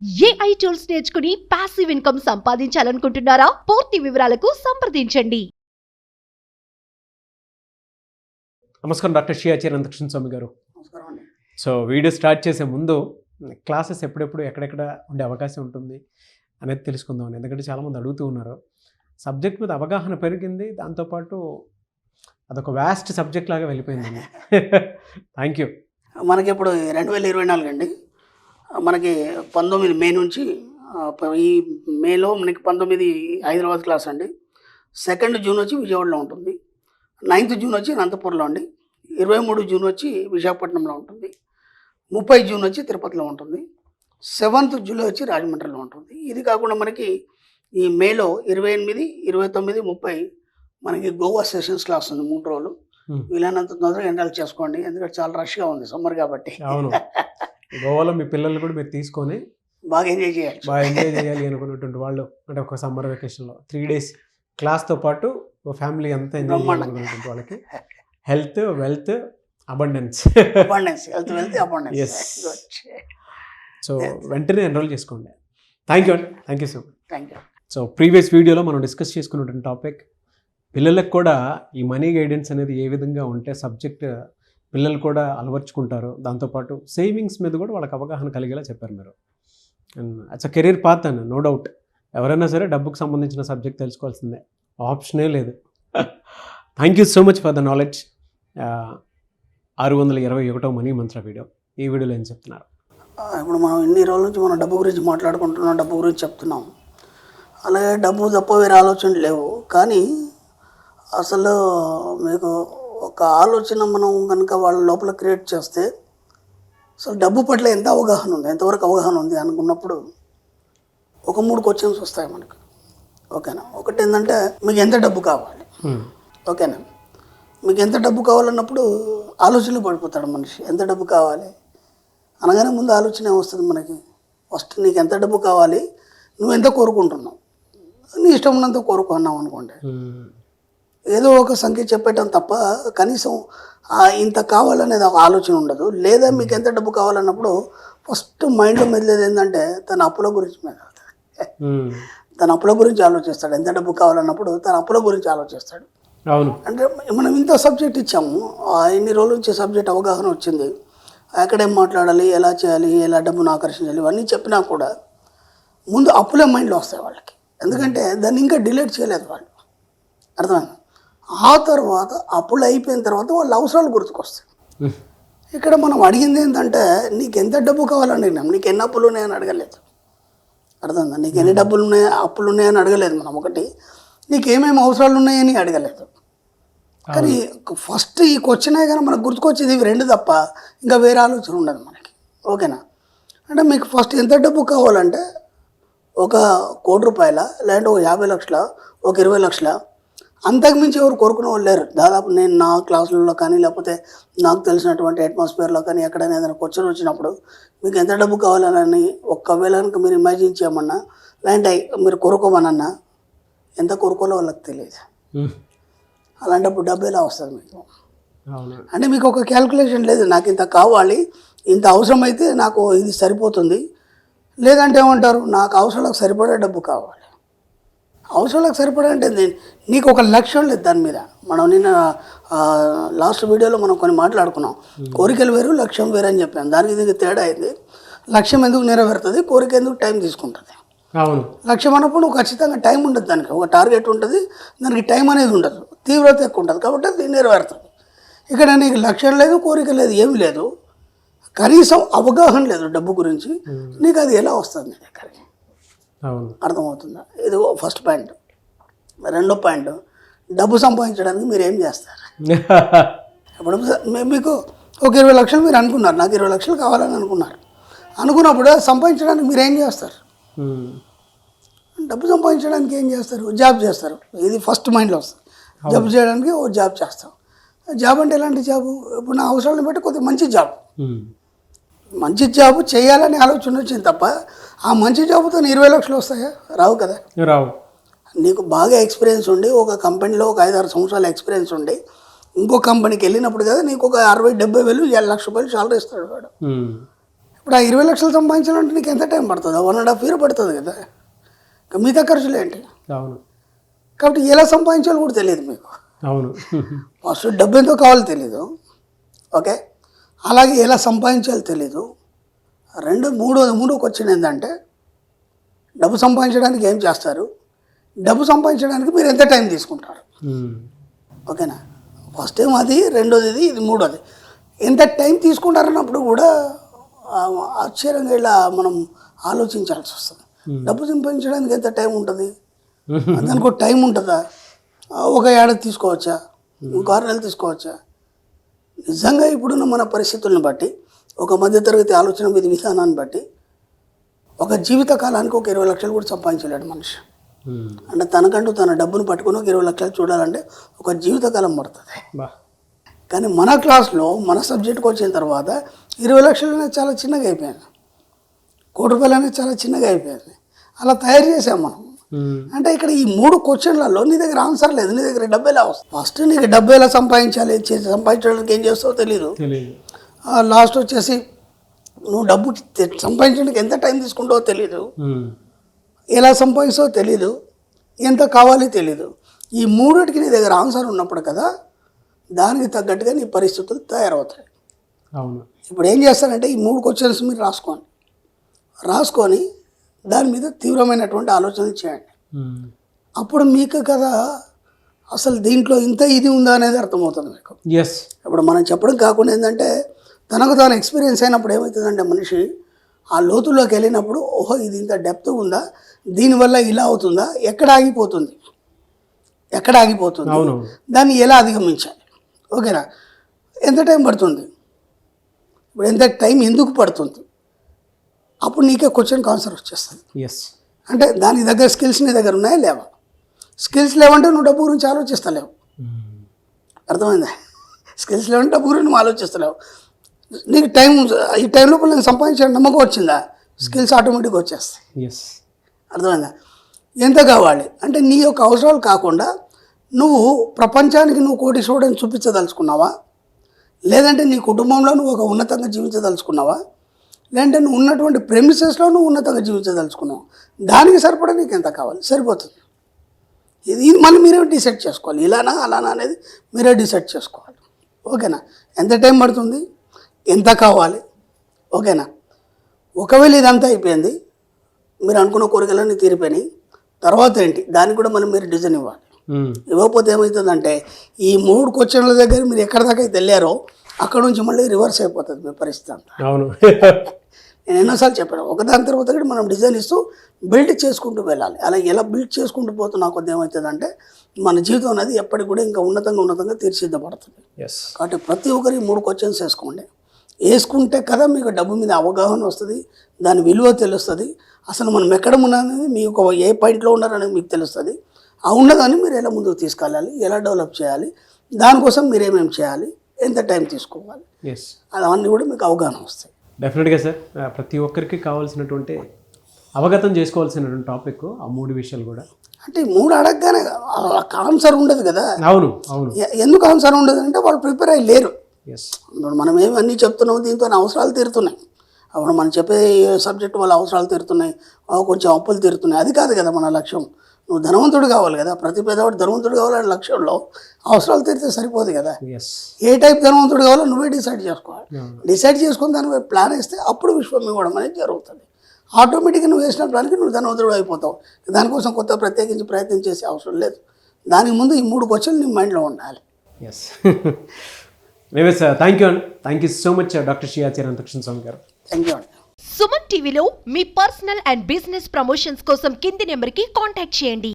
AI tools నేర్చుకుని passive income సంపాదించాలనుకుంటున్నారా? పూర్తి వివరాలకు సంప్రదించండి. నమస్కారం డాక్టర్ శ్రీ ఆచార్య అనంతకృష్ణ స్వామి గారు. నమస్కారం అండి. సో వీడియో స్టార్ట్ చేసే ముందు క్లాసెస్ ఎప్పుడెప్పుడు ఎక్కడెక్కడ ఉండే అవకాశం ఉంటుంది అనేది తెలుసుకుందాం. ఎందుకంటే చాలామంది అడుగుతూ ఉన్నారు. సబ్జెక్ట్ మీద అవగాహన పెరిగింది, దాంతోపాటు అదొక వ్యాస్ట్ సబ్జెక్ట్ లాగా వెళ్ళిపోయిందండి. Thank you. మనకి ఇప్పుడు 2024 అండి. మనకి 19 మే నుంచి ఈ మేలో మనకి 19 హైదరాబాద్ క్లాస్ అండి. 2 జూన్ వచ్చి విజయవాడలో ఉంటుంది. 9th జూన్ వచ్చి అనంతపూర్లో అండి. 23 జూన్ వచ్చి విశాఖపట్నంలో ఉంటుంది. 30 జూన్ వచ్చి తిరుపతిలో ఉంటుంది. 7th జూలై వచ్చి రాజమండ్రిలో ఉంటుంది. ఇది కాకుండా మనకి ఈ మేలో 28, 29, 30 మనకి గోవా సెషన్స్ క్లాస్ ఉంది 3 రోజులు. వీలైనంత తొందరగా ఎన్రోల్ చేసుకోండి, ఎందుకంటే చాలా రష్గా ఉంది సమ్మర్ కాబట్టి. అవును, గోవాలో మీ పిల్లలు కూడా మీరు తీసుకొని బాగా ఎంజాయ్ చేయాలి. బాగా ఎంజాయ్ చేయాలి అనుకున్నటువంటి వాళ్ళు, అంటే ఒక సమ్మర్ వెకేషన్లో 3 days క్లాస్తో పాటు ఫ్యామిలీ అంతా ఎంజాయ్ చేయాలనుకున్నటువంటి వాళ్ళకి health, wealth, abundance. Yes. So వెంటనే ఎన్రోల్ చేసుకోండి. థ్యాంక్ యూ అండి. Thank you so much. Thank you. So previous వీడియోలో మనం డిస్కస్ చేసుకున్నటువంటి టాపిక్, పిల్లలకు కూడా ఈ మనీ గైడెన్స్ అనేది ఏ విధంగా ఉంటే సబ్జెక్ట్ పిల్లలు కూడా అలవర్చుకుంటారు, దాంతోపాటు సేవింగ్స్ మీద కూడా వాళ్ళకి అవగాహన కలిగేలా చెప్పారు మీరు. And it's a career path అని, నో డౌట్. ఎవరైనా సరే డబ్బుకు సంబంధించిన సబ్జెక్ట్ తెలుసుకోవాల్సిందే, ఆప్షనే లేదు. Thank you so much for the knowledge. 621వ మనీ మంత్ర వీడియో, ఈ వీడియోలో ఏం చెప్తున్నారు? ఇప్పుడు మనం ఇన్ని రోజుల నుంచి మనం డబ్బు గురించి మాట్లాడుకుంటున్నాం, డబ్బు గురించి చెప్తున్నాం. అలాగే డబ్బు తప్ప వేరే ఆలోచనలు లేవు. కానీ అసలు మీకు ఒక ఆలోచన మనం కనుక వాళ్ళ లోపల క్రియేట్ చేస్తే అసలు డబ్బు పట్ల ఎంత అవగాహన ఉంది, ఎంతవరకు అవగాహన ఉంది అనుకున్నప్పుడు ఒక 3 క్వశ్చన్స్ వస్తాయి మనకు. ఓకేనా? ఒకటి ఏంటంటే, మీకు ఎంత డబ్బు కావాలి? ఓకేనా? మీకు ఎంత డబ్బు కావాలన్నప్పుడు ఆలోచనలు పడిపోతాడు మనిషి. ఎంత డబ్బు కావాలి అనగానే ముందు ఆలోచన వస్తుంది మనకి. ఫస్ట్ నీకు ఎంత డబ్బు కావాలి, నువ్వు ఎంత కోరుకుంటున్నావు, నీ ఇష్టం ఉన్నంత కోరుకున్నావు అనుకోండి, ఏదో ఒక సంఖ్య చెప్పేయటం తప్ప కనీసం ఇంత కావాలనేది ఒక ఆలోచన ఉండదు. లేదా మీకు ఎంత డబ్బు కావాలన్నప్పుడు ఫస్ట్ మైండ్లో మెదిలేది ఏంటంటే తన అప్పుల గురించి తన అప్పుల గురించి ఆలోచిస్తాడు. ఎంత డబ్బు కావాలన్నప్పుడు తన అప్పుల గురించి ఆలోచిస్తాడు. అవును. అంటే మనం ఇంత సబ్జెక్ట్ ఇచ్చాము, ఇన్ని రోజుల నుంచి సబ్జెక్ట్ అవగాహన వచ్చింది, ఎక్కడేం మాట్లాడాలి, ఎలా చేయాలి, ఎలా డబ్బును ఆకర్షించాలి, ఇవన్నీ చెప్పినా కూడా ముందు అప్పులే మైండ్లో వస్తాయి వాళ్ళకి. ఎందుకంటే దాన్ని ఇంకా డిలీట్ చేయలేదు వాళ్ళు. అర్థమైంది? ఆ తర్వాత అప్పులు అయిపోయిన తర్వాత వాళ్ళ అవసరాలు గుర్తుకొస్తాయి. ఇక్కడ మనం అడిగింది ఏంటంటే, నీకు ఎంత డబ్బు కావాలని అడిగినాం, నీకు ఎన్ని అప్పులు ఉన్నాయని అడగలేదు. అర్థమైందా? నీకు ఎన్ని డబ్బులు ఉన్నాయి, అప్పులు ఉన్నాయని అడగలేదు మనం. ఒకటి, నీకు ఏమేమి అవసరాలు ఉన్నాయని అడగలేదు. కానీ ఫస్ట్ ఈ క్వశ్చనే కానీ మనకు గుర్తుకొచ్చేది ఇవి 2 తప్ప ఇంకా వేరే ఆలోచన ఉండదు మనకి. ఓకేనా? అంటే మీకు ఫస్ట్ ఎంత డబ్బు కావాలంటే, ఒక 1 కోటి రూపాయల, లేదంటే ఒక 50 లక్షల, ఒక 20 లక్షల, అంతకుమించి ఎవరు కోరుకునే వాళ్ళు లేరు. దాదాపు నేను నా క్లాసులలో కానీ, లేకపోతే నాకు తెలిసినటువంటి అట్మాస్ఫియర్లో కానీ ఎక్కడైనా ఏదైనా క్వశ్చన్ వచ్చినప్పుడు మీకు ఎంత డబ్బు కావాలని ఒక్కవేళ కనుక మీరు ఇమాజిన్ చేయమన్నా, లేదంటే మీరు కోరుకోమనన్నా, ఎంత కోరుకోవాలో వాళ్ళకి తెలియదు. అలాంటప్పుడు డబ్బు ఎలా వస్తుంది మీకు? అంటే మీకు ఒక క్యాల్కులేషన్ లేదు, నాకు ఇంత కావాలి, ఇంత అవసరమైతే నాకు ఇది సరిపోతుంది. లేదంటే ఏమంటారు, నాకు అవసరాలకు సరిపడే డబ్బు కావాలి. అవసరాలకు సరిపడే అంటే నీకు ఒక లక్ష్యం లేదు దాని మీద. మనం నిన్న లాస్ట్ వీడియోలో మనం కొన్ని మాట్లాడుకున్నాం. కోరికలు వేరు, లక్ష్యం వేరు అని చెప్పాను. దానికి దీనికి తేడా అయింది. లక్ష్యం ఎందుకు నెరవేరుతుంది, కోరిక ఎందుకు టైం తీసుకుంటుంది. అవును. లక్ష్యం అన్నప్పుడు నువ్వు ఖచ్చితంగా టైం ఉండదు, దానికి ఒక టార్గెట్ ఉంటుంది, దానికి టైం అనేది ఉండదు, తీవ్రత ఎక్కువ ఉంటుంది, కాబట్టి అది నెరవేరుతుంది. ఇక్కడ నీకు లక్ష్యం లేదు, కోరిక లేదు, ఏమీ లేదు, కనీసం అవగాహన లేదు డబ్బు గురించి, నీకు అది ఎలా వస్తుంది నీ దగ్గరికి? అర్థమవుతుందా? ఇది ఫస్ట్ పాయింట్. 2వ పాయింట్, డబ్బు సంపాదించడానికి మీరు ఏం చేస్తారు? ఇప్పుడు మీకు ఒక 20 లక్షలు మీరు అనుకున్నారు, నాకు 20 లక్షలు కావాలని అనుకున్నప్పుడు సంపాదించడానికి మీరు ఏం చేస్తారు? డబ్బు సంపాదించడానికి ఏం చేస్తారు? జాబ్ చేస్తారు. ఇది ఫస్ట్ మైండ్లో వస్తుంది. జాబ్ చేయడానికి ఓ జాబ్ చేస్తాం. జాబ్ అంటే ఎలాంటి జాబు? ఇప్పుడు నా అవసరాలను బట్టి కొద్దిగా మంచి జాబ్, మంచి జాబ్ చేయాలని ఆలోచన వచ్చింది తప్ప ఆ మంచి జాబ్తో 20 లక్షలు వస్తాయా? రావు కదా. రావు. నీకు బాగా ఎక్స్పీరియన్స్ ఉండి, ఒక కంపెనీలో ఒక 5-6 సంవత్సరాల ఎక్స్పీరియన్స్ ఉండి, ఇంకో కంపెనీకి వెళ్ళినప్పుడు కదా నీకు ఒక 60-70 వేలు 1 లక్ష రూపాయలు శాలరీ ఇస్తాడు వాడు. ఇప్పుడు ఆ 20 లక్షలు సంపాదించాలంటే నీకు ఎంత టైం పడుతుంది? 1.5 year పడుతుంది కదా. ఇంకా మిగతా ఖర్చులు ఏంటి? అవును కాబట్టి ఎలా సంపాదించాలో కూడా తెలియదు మీకు. అవును ఫస్ట్ డబ్బు ఎంతో కావాలో తెలీదు, ఓకే, అలాగే ఎలా సంపాదించాలో తెలీదు. మూడో క్వశ్చన్ ఏంటంటే డబ్బు సంపాదించడానికి ఏం చేస్తారు, డబ్బు సంపాదించడానికి మీరు ఎంత టైం తీసుకుంటారు, ఓకేనా? ఫస్ట్ ఏం అది, రెండోది ఇది మూడోది ఎంత టైం తీసుకుంటారన్నప్పుడు కూడా ఆశ్చర్యంగా ఇలా మనం ఆలోచించాల్సి వస్తుంది. డబ్బు సంపాదించడానికి ఎంత టైం ఉంటుంది, దానికి ఒక టైం ఉంటుందా? ఒక ఏడాది తీసుకోవచ్చా, ఇంకో 6 నెలలు తీసుకోవచ్చా? నిజంగా ఇప్పుడున్న మన పరిస్థితులను బట్టి, ఒక మధ్యతరగతి ఆలోచన విధానాన్ని బట్టి ఒక జీవిత కాలానికి ఒక 20 లక్షలు కూడా సంపాదించలేడు మనిషి. అంటే తనకంటూ తన డబ్బును పట్టుకుని ఒక 20 లక్షలు చూడాలంటే ఒక జీవితకాలం పడుతుంది. కానీ మన క్లాస్లో మన సబ్జెక్ట్కి వచ్చిన తర్వాత 20 లక్షలు అనేది చాలా చిన్నగా అయిపోయింది, 1 కోటి రూపాయలు అనేది చాలా చిన్నగా అయిపోయింది. అలా తయారు చేసాం మనం. అంటే ఇక్కడ ఈ 3 క్వశ్చన్లలో నీ దగ్గర ఆన్సర్ లేదు, నీ దగ్గర డబ్బు ఎలా వస్తుంది? ఫస్ట్ నీకు డబ్బు ఎలా సంపాదించాలి, సంపాదించడానికి ఏం చేస్తావో తెలీదు. లాస్ట్ వచ్చేసి నువ్వు డబ్బు సంపాదించడానికి ఎంత టైం తీసుకుంటావో తెలీదు, ఎలా సంపాదిస్తావో తెలీదు, ఎంత కావాలి తెలీదు. ఈ 3టికి నీ దగ్గర ఆన్సర్ ఉన్నప్పుడు కదా దానికి తగ్గట్టుగా నీ పరిస్థితులు తయారవుతాయి. అవును. ఇప్పుడు ఏం చేస్తారంటే ఈ 3 క్వశ్చన్స్ మీరు రాసుకొని దాని మీద తీవ్రమైనటువంటి ఆలోచనలు చేయండి. అప్పుడు మీకు కదా అసలు దీంట్లో ఇంత ఇది ఉందా అనేది అర్థమవుతుంది మీకు. ఇప్పుడు మనం చెప్పడం కాకుండా ఏంటంటే తనకు తాను ఎక్స్పీరియన్స్ అయినప్పుడు ఏమవుతుందంటే మనిషి ఆ లోతుల్లోకి వెళ్ళినప్పుడు ఓహో ఇది ఇంత డెప్త్ ఉందా, దీనివల్ల ఇలా అవుతుందా, ఎక్కడ ఆగిపోతుంది, దాన్ని ఎలా అధిగమించాలి, ఓకేనా? ఎంత టైం పడుతుంది, ఇప్పుడు ఎంత టైం ఎందుకు పడుతుంది, అప్పుడు నీకే క్వశ్చన్కి ఆన్సర్ వచ్చేస్తుంది. అంటే దానికి దగ్గర స్కిల్స్ నీ దగ్గర ఉన్నాయా లేవా? స్కిల్స్ లేవంటే నువ్వు డబ్బు గురించి ఆలోచిస్తలేవు, అర్థమైందా? స్కిల్స్ లేవంటే డబ్బు గురించి నువ్వు ఆలోచిస్తలేవు. నీకు ఈ టైం లోపల నేను సంపాదించే నమ్మకం వచ్చిందా, స్కిల్స్ ఆటోమేటిక్గా వచ్చేస్తాయి, అర్థమైందా? ఎంత కావాలి అంటే నీ యొక్క అవసరాలు కాకుండా నువ్వు ప్రపంచానికి నువ్వు కోటీశ్వరుడని చూపించదలుచుకున్నావా, లేదంటే నీ కుటుంబంలో నువ్వు ఒక ఉన్నతంగా జీవించదలుచుకున్నావా, లేదంటే నువ్వు ఉన్నటువంటి ప్రెమిసెస్లో నువ్వు ఉన్నతంగా జీవించదలుచుకున్నావు, దానికి సరిపడా నీకు ఎంత కావాలి సరిపోతుంది. ఇది మళ్ళీ మీరే డిసైడ్ చేసుకోవాలి, ఇలానా అలానా అనేది మీరే డిసైడ్ చేసుకోవాలి, ఓకేనా? ఎంత టైం పడుతుంది, ఎంత కావాలి, ఓకేనా? ఒకవేళ ఇదంతా అయిపోయింది, మీరు అనుకున్న కోరికలన్నీ తీరిపోయినాయి, తర్వాత ఏంటి, దానికి కూడా మళ్ళీ మీరు డిజైన్ ఇవ్వాలి. ఇవ్వకపోతే ఏమవుతుందంటే ఈ 3 క్వశ్చన్ల దగ్గర మీరు ఎక్కడి దాకా అయితే వెళ్ళారో అక్కడ నుంచి మళ్ళీ రివర్స్ అయిపోతుంది మీ పరిస్థితి అంతా. అవును, నేను ఎన్నోసార్లు చెప్పాను, ఒకదాని తర్వాత కూడా మనం డిజైన్ ఇస్తూ బిల్డ్ చేసుకుంటూ వెళ్ళాలి. అలా ఎలా బిల్డ్ చేసుకుంటూ పోతున్నా కొద్ది ఏమవుతుందంటే మన జీవితం అనేది ఎప్పటికి కూడా ఇంకా ఉన్నతంగా తీర్చిదిద్దబడుతుంది. కాబట్టి ప్రతి ఒక్కరికి 3 క్వశ్చన్స్ వేసుకుంటే కదా మీకు డబ్బు మీద అవగాహన వస్తుంది, దాని విలువ తెలుస్తుంది, అసలు మనం ఎక్కడ ఉన్నామనేది మీకు ఏ పాయింట్లో ఉన్నారనేది మీకు తెలుస్తుంది. ఆ ఉన్నదాన్ని మీరు ఎలా ముందుకు తీసుకెళ్ళాలి, ఎలా డెవలప్ చేయాలి, దానికోసం మీరు ఏమేమి చేయాలి, ఎంత టైం తీసుకోవాలి, అవన్నీ కూడా మీకు అవగాహన వస్తాయి. డెఫినెట్గా సార్, ప్రతి ఒక్కరికి కావాల్సినటువంటి అవగతం చేసుకోవాల్సినటువంటి టాపిక్ ఆ 3 విషయాలు కూడా. అంటే 3 అడగగానే ఆన్సర్ ఉండదు కదా. అవును. ఎందుకు ఆన్సర్ ఉండదు అంటే వాళ్ళు ప్రిపేర్ అయ్యి లేరు. ఇప్పుడు మనం ఏమి అన్నీ చెప్తున్నాం, దీంతో అవసరాలు తీరుతున్నాయి. అప్పుడు మనం చెప్పే సబ్జెక్ట్ వాళ్ళ అవసరాలు తీరుతున్నాయి, కొంచెం అప్పులు తీరుతున్నాయి, అది కాదు కదా మన లక్ష్యం. నువ్వు ధనవంతుడు కావాలి కదా, ప్రతి పేదవాడు ధనవంతుడు కావాలనే లక్ష్యంలో అవసరాలు తీరితే సరిపోదు కదా. ఏ టైప్ ధనవంతుడు కావాలో నువ్వే డిసైడ్ చేసుకోవాలి. డిసైడ్ చేసుకుని దాని ప్లాన్ వేస్తే అప్పుడు విశ్వం ఇవ్వడం అనేది జరుగుతుంది. ఆటోమేటిక్గా నువ్వు వేసిన ప్లాన్కి నువ్వు ధనవంతుడు అయిపోతావు. దానికోసం కొత్త ప్రత్యేకించి ప్రయత్నం చేసే అవసరం లేదు. దానికి ముందు ఈ 3 క్వశ్చన్లు నీ మైండ్లో ఉండాలి. Thank you so much doctor Shri Acharya Antakrishna Swamy గారు. థ్యాంక్ యూ అండి. సుమన్ టీవీలో మీ పర్సనల్ అండ్ బిజినెస్ ప్రమోషన్స్ కోసం కింది నెంబర్కి కాంటాక్ట్ చేయండి.